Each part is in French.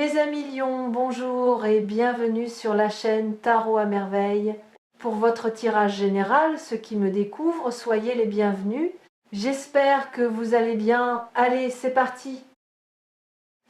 Mes amis lions, bonjour et bienvenue sur la chaîne Tarot à merveille. Pour votre tirage général, ceux qui me découvrent, soyez les bienvenus. J'espère que vous allez bien. Allez, c'est parti.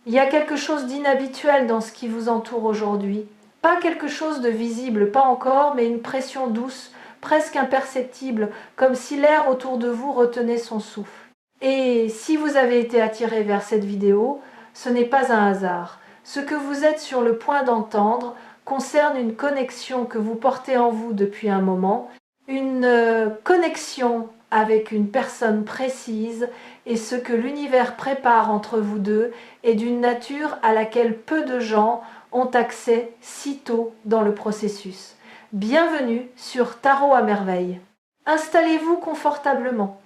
Il y a quelque chose d'inhabituel dans ce qui vous entoure aujourd'hui. Pas quelque chose de visible, pas encore, mais une pression douce, presque imperceptible, comme si l'air autour de vous retenait son souffle. Et si vous avez été attiré vers cette vidéo, ce n'est pas un hasard. Ce que vous êtes sur le point d'entendre concerne une connexion que vous portez en vous depuis un moment, une connexion avec une personne précise, et ce que l'univers prépare entre vous deux est d'une nature à laquelle peu de gens ont accès si tôt dans le processus. Bienvenue sur Tarot à merveille. Installez-vous confortablement.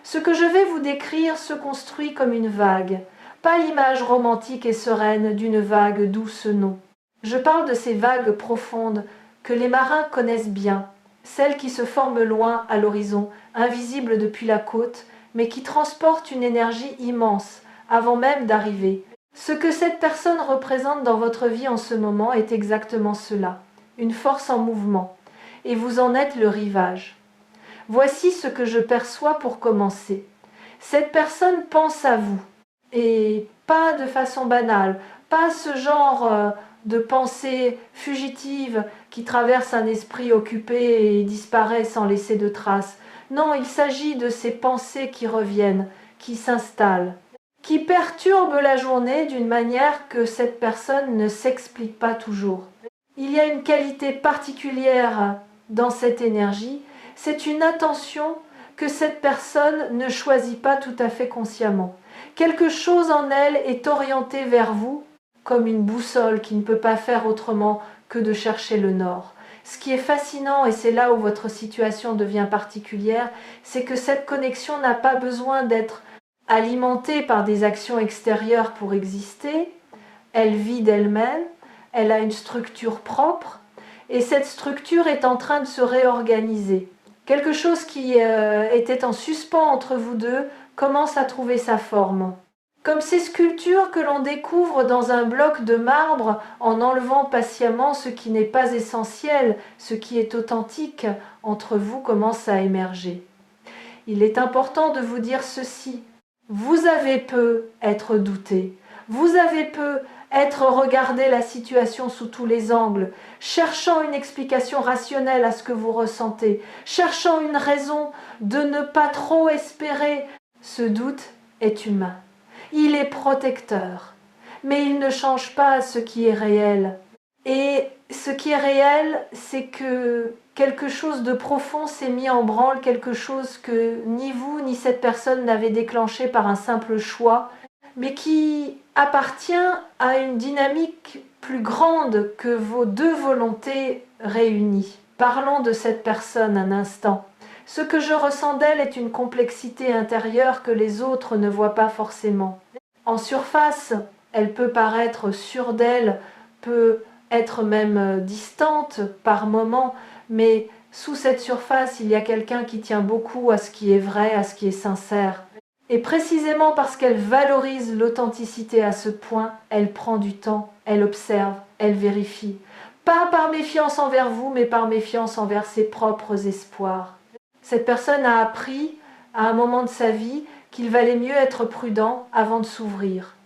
Ce que je vais vous décrire se construit comme une vague. Pas l'image romantique et sereine d'une vague douce, non. Je parle de ces vagues profondes que les marins connaissent bien, celles qui se forment loin à l'horizon, invisibles depuis la côte, mais qui transportent une énergie immense avant même d'arriver. Ce que cette personne représente dans votre vie en ce moment est exactement cela, une force en mouvement, et vous en êtes le rivage. Voici ce que je perçois pour commencer. Cette personne pense à vous. Et pas de façon banale, pas ce genre de pensée fugitive qui traverse un esprit occupé et disparaît sans laisser de traces. Non, il s'agit de ces pensées qui reviennent, qui s'installent, qui perturbent la journée d'une manière que cette personne ne s'explique pas toujours. Il y a une qualité particulière dans cette énergie, c'est une attention que cette personne ne choisit pas tout à fait consciemment. Quelque chose en elle est orienté vers vous, comme une boussole qui ne peut pas faire autrement que de chercher le nord. Ce qui est fascinant, et c'est là où votre situation devient particulière, c'est que cette connexion n'a pas besoin d'être alimentée par des actions extérieures pour exister. Elle vit d'elle-même, elle a une structure propre, et cette structure est en train de se réorganiser. Quelque chose qui était en suspens entre vous deux commence à trouver sa forme. Comme ces sculptures que l'on découvre dans un bloc de marbre en enlevant patiemment ce qui n'est pas essentiel, ce qui est authentique, entre vous commence à émerger. Il est important de vous dire ceci. Vous avez peu être douté. Vous avez peu être regardé la situation sous tous les angles, cherchant une explication rationnelle à ce que vous ressentez, cherchant une raison de ne pas trop espérer. Ce doute est humain. Il est protecteur, mais il ne change pas ce qui est réel. Et ce qui est réel, c'est que quelque chose de profond s'est mis en branle, quelque chose que ni vous ni cette personne n'avez déclenché par un simple choix, mais qui appartient à une dynamique plus grande que vos deux volontés réunies. Parlons de cette personne un instant. Ce que je ressens d'elle est une complexité intérieure que les autres ne voient pas forcément. En surface, elle peut paraître sûre d'elle, peut être même distante par moments, mais sous cette surface, il y a quelqu'un qui tient beaucoup à ce qui est vrai, à ce qui est sincère. Et précisément parce qu'elle valorise l'authenticité à ce point, elle prend du temps, elle observe, elle vérifie. Pas par méfiance envers vous, mais par méfiance envers ses propres espoirs. Cette personne a appris, à un moment de sa vie, qu'il valait mieux être prudent avant de s'ouvrir.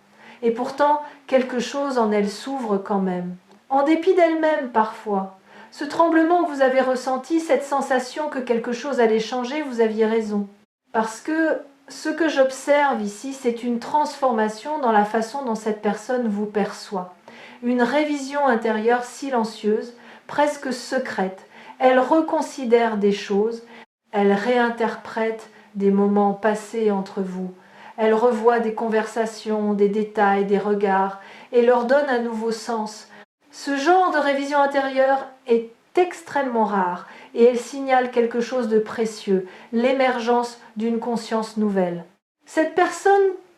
Et pourtant, quelque chose en elle s'ouvre quand même. En dépit d'elle-même parfois. Ce tremblement que vous avez ressenti, cette sensation que quelque chose allait changer, vous aviez raison. Parce que ce que j'observe ici, c'est une transformation dans la façon dont cette personne vous perçoit. Une révision intérieure silencieuse, presque secrète. Elle reconsidère des choses, elle réinterprète des moments passés entre vous. Elle revoit des conversations, des détails, des regards, et leur donne un nouveau sens. Ce genre de révision intérieure est extrêmement rare, et elle signale quelque chose de précieux, l'émergence d'une conscience nouvelle. Cette personne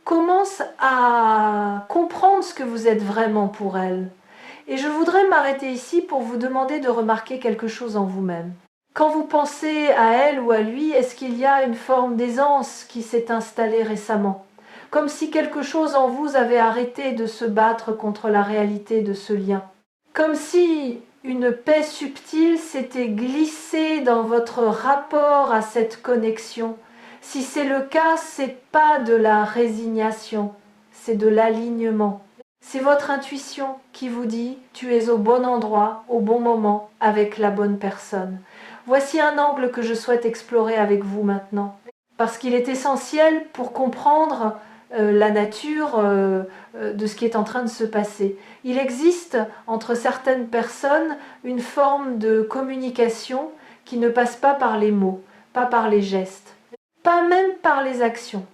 commence à comprendre ce que vous êtes vraiment pour elle. Et je voudrais m'arrêter ici pour vous demander de remarquer quelque chose en vous-même. Quand vous pensez à elle ou à lui, est-ce qu'il y a une forme d'aisance qui s'est installée récemment? comme si quelque chose en vous avait arrêté de se battre contre la réalité de ce lien. Comme si une paix subtile s'était glissée dans votre rapport à cette connexion. Si c'est le cas, c'est pas de la résignation, c'est de l'alignement. C'est votre intuition qui vous dit « tu es au bon endroit, au bon moment, avec la bonne personne ». Voici un angle que je souhaite explorer avec vous maintenant, parce qu'il est essentiel pour comprendre la nature de ce qui est en train de se passer. Il existe entre certaines personnes une forme de communication qui ne passe pas par les mots, pas par les gestes, pas même par les actions.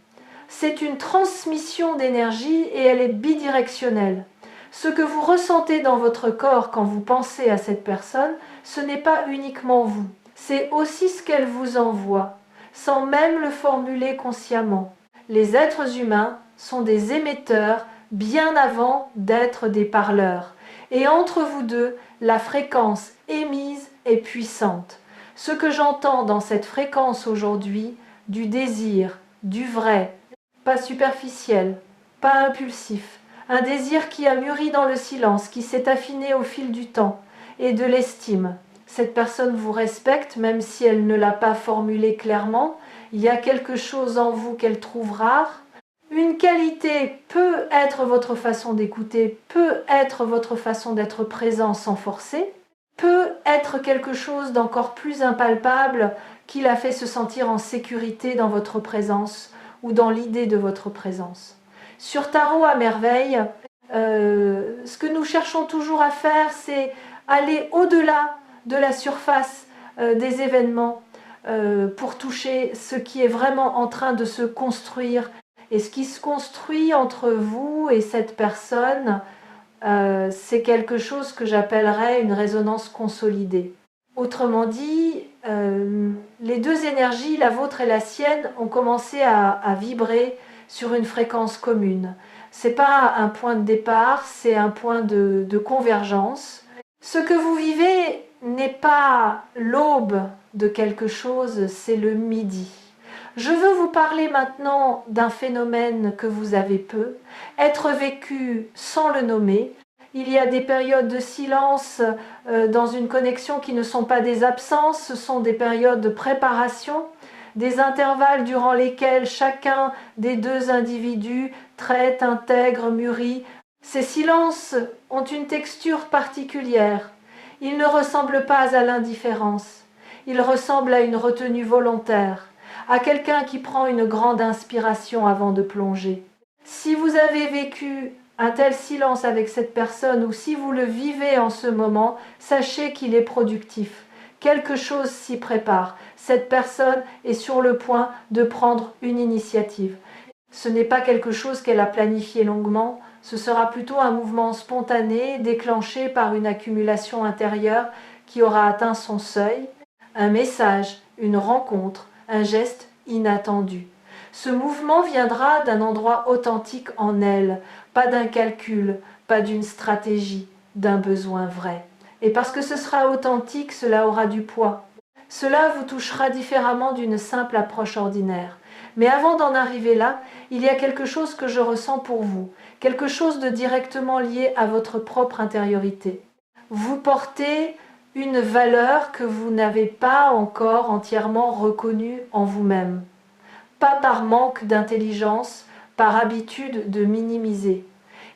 C'est une transmission d'énergie et elle est bidirectionnelle. Ce que vous ressentez dans votre corps quand vous pensez à cette personne, ce n'est pas uniquement vous, c'est aussi ce qu'elle vous envoie, sans même le formuler consciemment. Les êtres humains sont des émetteurs bien avant d'être des parleurs. Et entre vous deux, la fréquence émise est puissante. Ce que j'entends dans cette fréquence aujourd'hui, du désir, du vrai, pas superficiel, pas impulsif, un désir qui a mûri dans le silence, qui s'est affiné au fil du temps, et de l'estime. Cette personne vous respecte, même si elle ne l'a pas formulé clairement. Il y a quelque chose en vous qu'elle trouve rare. Une qualité peut être votre façon d'écouter, peut être votre façon d'être présent sans forcer, peut être quelque chose d'encore plus impalpable qui la fait se sentir en sécurité dans votre présence ou dans l'idée de votre présence. Sur Tarot à merveille, ce que nous cherchons toujours à faire, c'est aller au-delà de la surface des événements pour toucher ce qui est vraiment en train de se construire. Et ce qui se construit entre vous et cette personne, c'est quelque chose que j'appellerais une résonance consolidée. Autrement dit, les deux énergies, la vôtre et la sienne, ont commencé à vibrer sur une fréquence commune. Ce n'est pas un point de départ, c'est un point de convergence. Ce que vous vivez n'est pas l'aube de quelque chose, c'est le midi. Je veux vous parler maintenant d'un phénomène que vous avez peu, être vécu sans le nommer. Il y a des périodes de silence dans une connexion qui ne sont pas des absences, ce sont des périodes de préparation, des intervalles durant lesquels chacun des deux individus traite, intègre, mûrit. Ces silences ont une texture particulière. Ils ne ressemblent pas à l'indifférence. Ils ressemblent à une retenue volontaire, à quelqu'un qui prend une grande inspiration avant de plonger. Si vous avez vécu un tel silence avec cette personne ou si vous le vivez en ce moment, sachez qu'il est productif. Quelque chose s'y prépare. Cette personne est sur le point de prendre une initiative. Ce n'est pas quelque chose qu'elle a planifié longuement, ce sera plutôt un mouvement spontané déclenché par une accumulation intérieure qui aura atteint son seuil, un message, une rencontre, un geste inattendu. Ce mouvement viendra d'un endroit authentique en elle, pas d'un calcul, pas d'une stratégie, d'un besoin vrai. Et parce que ce sera authentique, cela aura du poids. Cela vous touchera différemment d'une simple approche ordinaire. Mais avant d'en arriver là, il y a quelque chose que je ressens pour vous, quelque chose de directement lié à votre propre intériorité. Vous portez une valeur que vous n'avez pas encore entièrement reconnue en vous-même. Pas par manque d'intelligence, par habitude de minimiser.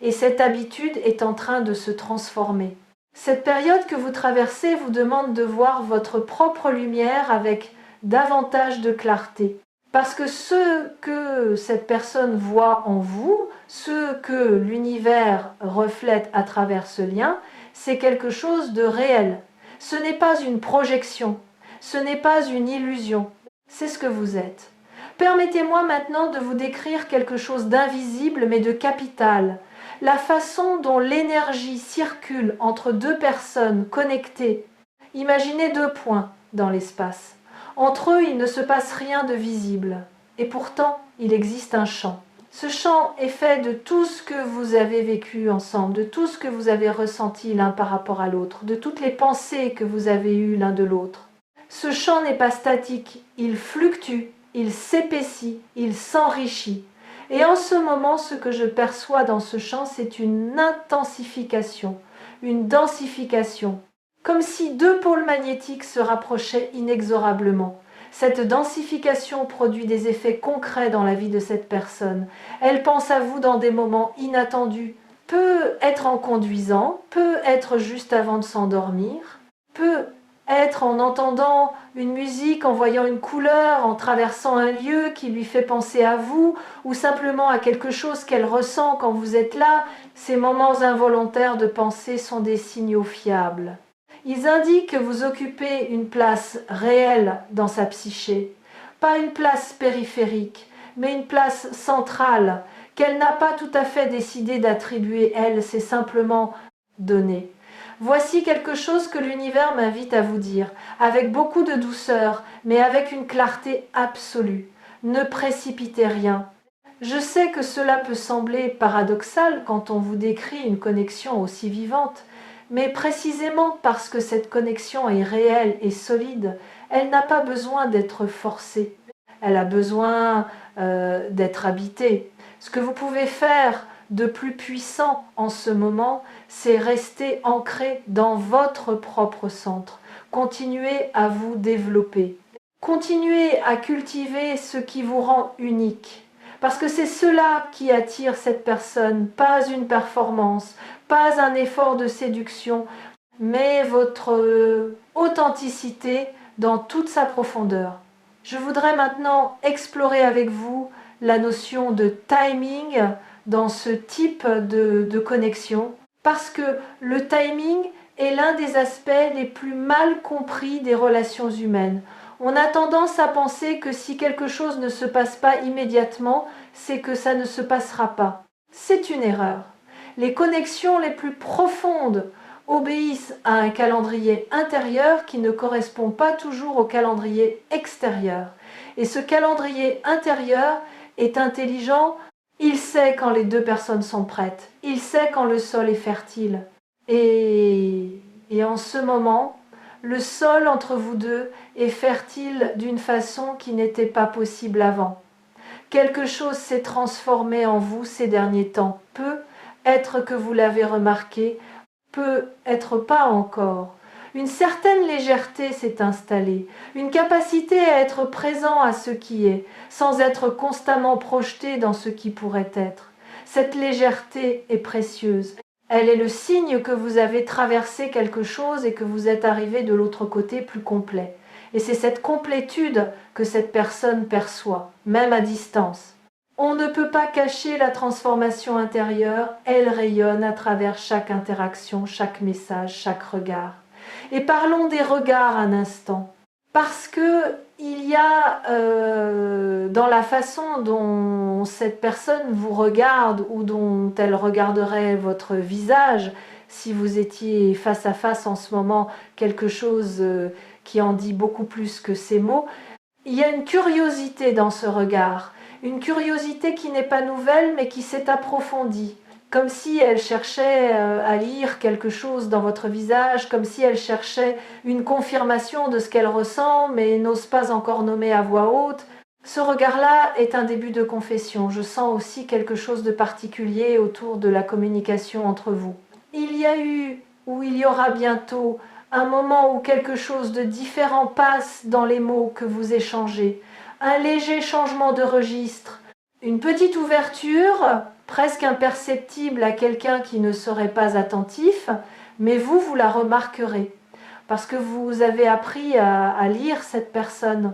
Et cette habitude est en train de se transformer. Cette période que vous traversez vous demande de voir votre propre lumière avec davantage de clarté. Parce que ce que cette personne voit en vous, ce que l'univers reflète à travers ce lien, c'est quelque chose de réel. Ce n'est pas une projection, ce n'est pas une illusion, c'est ce que vous êtes. Permettez-moi maintenant de vous décrire quelque chose d'invisible mais de capital. La façon dont l'énergie circule entre deux personnes connectées. Imaginez deux points dans l'espace. Entre eux, il ne se passe rien de visible. Et pourtant, il existe un champ. Ce champ est fait de tout ce que vous avez vécu ensemble, de tout ce que vous avez ressenti l'un par rapport à l'autre, de toutes les pensées que vous avez eues l'un de l'autre. Ce champ n'est pas statique, il fluctue, il s'épaissit, il s'enrichit. Et en ce moment, ce que je perçois dans ce chant, c'est une intensification, une densification, comme si deux pôles magnétiques se rapprochaient inexorablement. Cette densification produit des effets concrets dans la vie de cette personne. Elle pense à vous dans des moments inattendus, peut être en conduisant, peut être juste avant de s'endormir, peut être en entendant une musique, en voyant une couleur, en traversant un lieu qui lui fait penser à vous, ou simplement à quelque chose qu'elle ressent quand vous êtes là. Ces moments involontaires de pensée sont des signaux fiables. Ils indiquent que vous occupez une place réelle dans sa psyché, pas une place périphérique, mais une place centrale, qu'elle n'a pas tout à fait décidé d'attribuer, elle, c'est simplement donné. Voici quelque chose que l'univers m'invite à vous dire, avec beaucoup de douceur, mais avec une clarté absolue. Ne précipitez rien. Je sais que cela peut sembler paradoxal quand on vous décrit une connexion aussi vivante, mais précisément parce que cette connexion est réelle et solide, elle n'a pas besoin d'être forcée. Elle a besoin d'être habitée. Ce que vous pouvez faire de plus puissant en ce moment, c'est rester ancré dans votre propre centre. Continuez à vous développer. Continuez à cultiver ce qui vous rend unique. Parce que c'est cela qui attire cette personne, pas une performance, pas un effort de séduction, mais votre authenticité dans toute sa profondeur. Je voudrais maintenant explorer avec vous la notion de timing dans ce type de connexion, parce que le timing est l'un des aspects les plus mal compris des relations humaines. On a tendance à penser que si quelque chose ne se passe pas immédiatement, c'est que ça ne se passera pas. C'est une erreur. Les connexions les plus profondes obéissent à un calendrier intérieur qui ne correspond pas toujours au calendrier extérieur. Et ce calendrier intérieur est intelligent, il sait quand les deux personnes sont prêtes, il sait quand le sol est fertile. Et en ce moment, le sol entre vous deux est fertile d'une façon qui n'était pas possible avant. Quelque chose s'est transformé en vous ces derniers temps. Peut être que vous l'avez remarqué, peut être pas encore. Une certaine légèreté s'est installée, une capacité à être présent à ce qui est, sans être constamment projeté dans ce qui pourrait être. Cette légèreté est précieuse. Elle est le signe que vous avez traversé quelque chose et que vous êtes arrivé de l'autre côté plus complet. Et c'est cette complétude que cette personne perçoit, même à distance. On ne peut pas cacher la transformation intérieure, elle rayonne à travers chaque interaction, chaque message, chaque regard. Et parlons des regards un instant, parce que il y a dans la façon dont cette personne vous regarde ou dont elle regarderait votre visage, si vous étiez face à face en ce moment, quelque chose qui en dit beaucoup plus que ces mots, il y a une curiosité dans ce regard, une curiosité qui n'est pas nouvelle mais qui s'est approfondie. Comme si elle cherchait à lire quelque chose dans votre visage, comme si elle cherchait une confirmation de ce qu'elle ressent, mais n'ose pas encore nommer à voix haute. Ce regard-là est un début de confession. Je sens aussi quelque chose de particulier autour de la communication entre vous. Il y a eu, ou il y aura bientôt, un moment où quelque chose de différent passe dans les mots que vous échangez. Un léger changement de registre, une petite ouverture, presque imperceptible à quelqu'un qui ne serait pas attentif, mais vous la remarquerez, parce que vous avez appris à lire cette personne.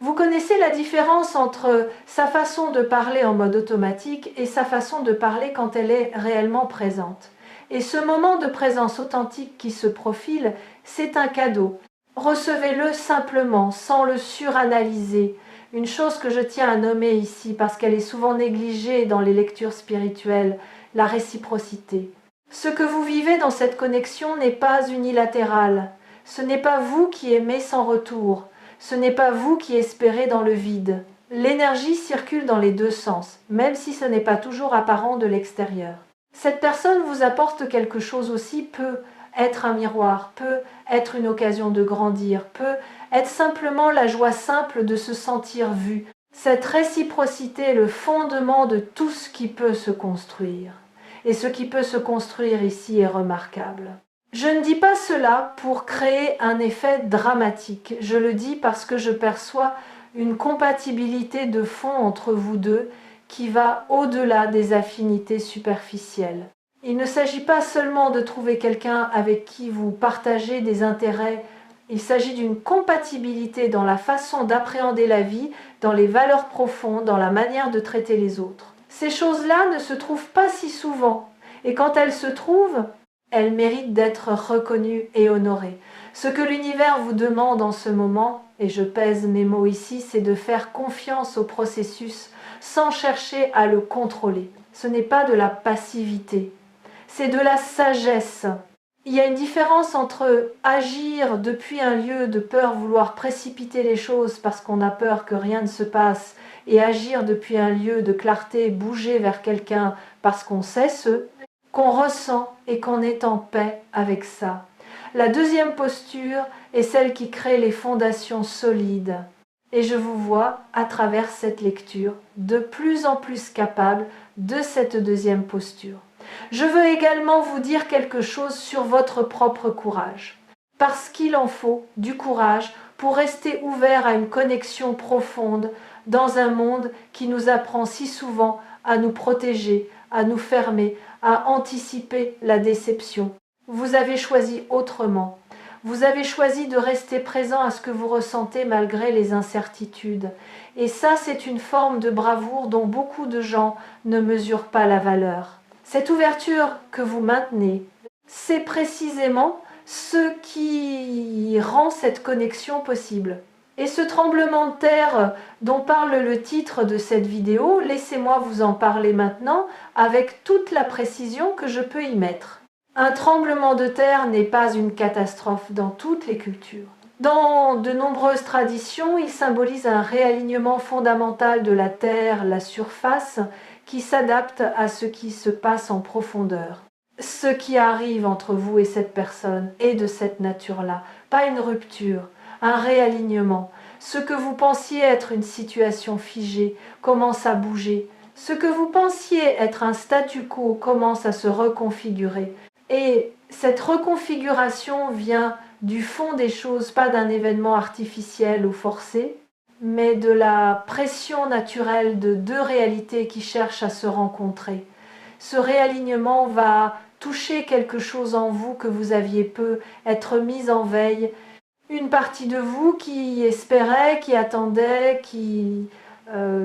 Vous connaissez la différence entre sa façon de parler en mode automatique et sa façon de parler quand elle est réellement présente. Et ce moment de présence authentique qui se profile, c'est un cadeau. Recevez-le simplement, sans le suranalyser. Une chose que je tiens à nommer ici, parce qu'elle est souvent négligée dans les lectures spirituelles, la réciprocité. Ce que vous vivez dans cette connexion n'est pas unilatéral. Ce n'est pas vous qui aimez sans retour. Ce n'est pas vous qui espérez dans le vide. L'énergie circule dans les deux sens, même si ce n'est pas toujours apparent de l'extérieur. Cette personne vous apporte quelque chose aussi, peut être un miroir, peut être une occasion de grandir, peut être simplement la joie simple de se sentir vu. Cette réciprocité est le fondement de tout ce qui peut se construire. Et ce qui peut se construire ici est remarquable. Je ne dis pas cela pour créer un effet dramatique. Je le dis parce que je perçois une compatibilité de fond entre vous deux qui va au-delà des affinités superficielles. Il ne s'agit pas seulement de trouver quelqu'un avec qui vous partagez des intérêts, il s'agit d'une compatibilité dans la façon d'appréhender la vie, dans les valeurs profondes, dans la manière de traiter les autres. Ces choses-là ne se trouvent pas si souvent, et quand elles se trouvent, elles méritent d'être reconnues et honorées. Ce que l'univers vous demande en ce moment, et je pèse mes mots ici, c'est de faire confiance au processus sans chercher à le contrôler. Ce n'est pas de la passivité, c'est de la sagesse. Il y a une différence entre agir depuis un lieu de peur, vouloir précipiter les choses parce qu'on a peur que rien ne se passe, et agir depuis un lieu de clarté, bouger vers quelqu'un parce qu'on sait ce qu'on ressent et qu'on est en paix avec ça. La deuxième posture est celle qui crée les fondations solides. Et je vous vois, à travers cette lecture, de plus en plus capable de cette deuxième posture. Je veux également vous dire quelque chose sur votre propre courage. Parce qu'il en faut du courage pour rester ouvert à une connexion profonde dans un monde qui nous apprend si souvent à nous protéger, à nous fermer, à anticiper la déception. Vous avez choisi autrement. Vous avez choisi de rester présent à ce que vous ressentez malgré les incertitudes. Et ça, c'est une forme de bravoure dont beaucoup de gens ne mesurent pas la valeur. Cette ouverture que vous maintenez, c'est précisément ce qui rend cette connexion possible. Et ce tremblement de terre dont parle le titre de cette vidéo, laissez-moi vous en parler maintenant avec toute la précision que je peux y mettre. Un tremblement de terre n'est pas une catastrophe dans toutes les cultures. Dans de nombreuses traditions, il symbolise un réalignement fondamental de la terre, la surface, qui s'adapte à ce qui se passe en profondeur. Ce qui arrive entre vous et cette personne est de cette nature-là, pas une rupture, un réalignement. Ce que vous pensiez être une situation figée commence à bouger. Ce que vous pensiez être un statu quo commence à se reconfigurer. Et cette reconfiguration vient du fond des choses, pas d'un événement artificiel ou forcé, mais de la pression naturelle de deux réalités qui cherchent à se rencontrer. Ce réalignement va toucher quelque chose en vous que vous aviez peu, être mis en veille. Une partie de vous qui espérait, qui attendait, qui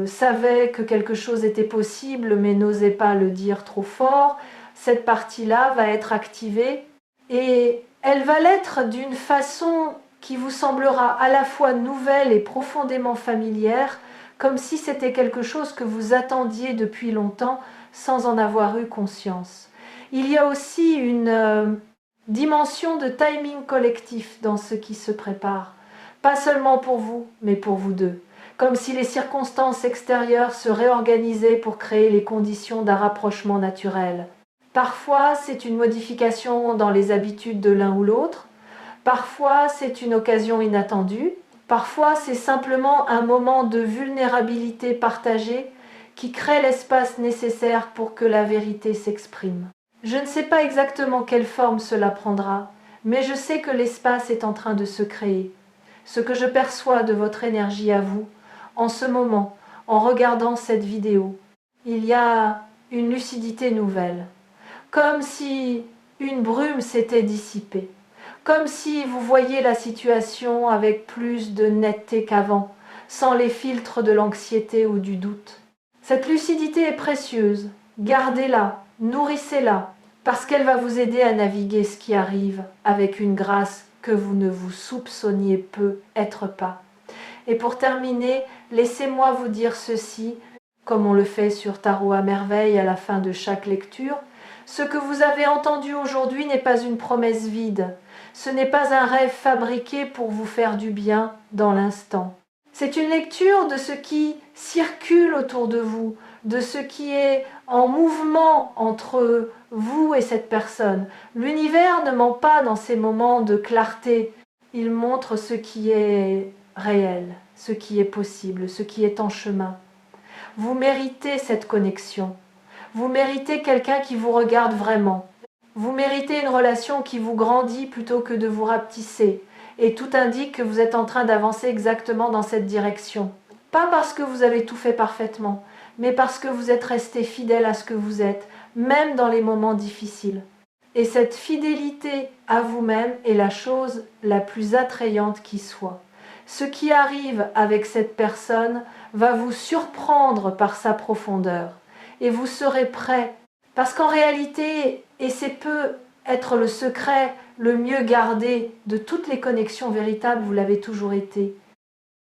savait que quelque chose était possible mais n'osait pas le dire trop fort, cette partie-là va être activée et elle va l'être d'une façon qui vous semblera à la fois nouvelle et profondément familière, comme si c'était quelque chose que vous attendiez depuis longtemps sans en avoir eu conscience. Il y a aussi une dimension de timing collectif dans ce qui se prépare, pas seulement pour vous, mais pour vous deux, comme si les circonstances extérieures se réorganisaient pour créer les conditions d'un rapprochement naturel. Parfois, c'est une modification dans les habitudes de l'un ou l'autre, parfois c'est une occasion inattendue, parfois c'est simplement un moment de vulnérabilité partagée qui crée l'espace nécessaire pour que la vérité s'exprime. Je ne sais pas exactement quelle forme cela prendra, mais je sais que l'espace est en train de se créer. Ce que je perçois de votre énergie à vous, en ce moment, en regardant cette vidéo, il y a une lucidité nouvelle, comme si une brume s'était dissipée, comme si vous voyiez la situation avec plus de netteté qu'avant, sans les filtres de l'anxiété ou du doute. Cette lucidité est précieuse, gardez-la, nourrissez-la, parce qu'elle va vous aider à naviguer ce qui arrive avec une grâce que vous ne vous soupçonniez peu être pas. Et pour terminer, laissez-moi vous dire ceci, comme on le fait sur Tarot à merveille à la fin de chaque lecture. Ce que vous avez entendu aujourd'hui n'est pas une promesse vide. Ce n'est pas un rêve fabriqué pour vous faire du bien dans l'instant. C'est une lecture de ce qui circule autour de vous, de ce qui est en mouvement entre vous et cette personne. L'univers ne ment pas dans ces moments de clarté. Il montre ce qui est réel. ce qui est possible, ce qui est en chemin. Vous méritez cette connexion. Vous méritez quelqu'un qui vous regarde vraiment. Vous méritez une relation qui vous grandit plutôt que de vous rapetisser. Et tout indique que vous êtes en train d'avancer exactement dans cette direction. Pas parce que vous avez tout fait parfaitement, mais parce que vous êtes resté fidèle à ce que vous êtes, même dans les moments difficiles. Et cette fidélité à vous-même est la chose la plus attrayante qui soit. Ce qui arrive avec cette personne va vous surprendre par sa profondeur. Et vous serez prêt. Parce qu'en réalité, et c'est peut être le secret le mieux gardé de toutes les connexions véritables, vous l'avez toujours été.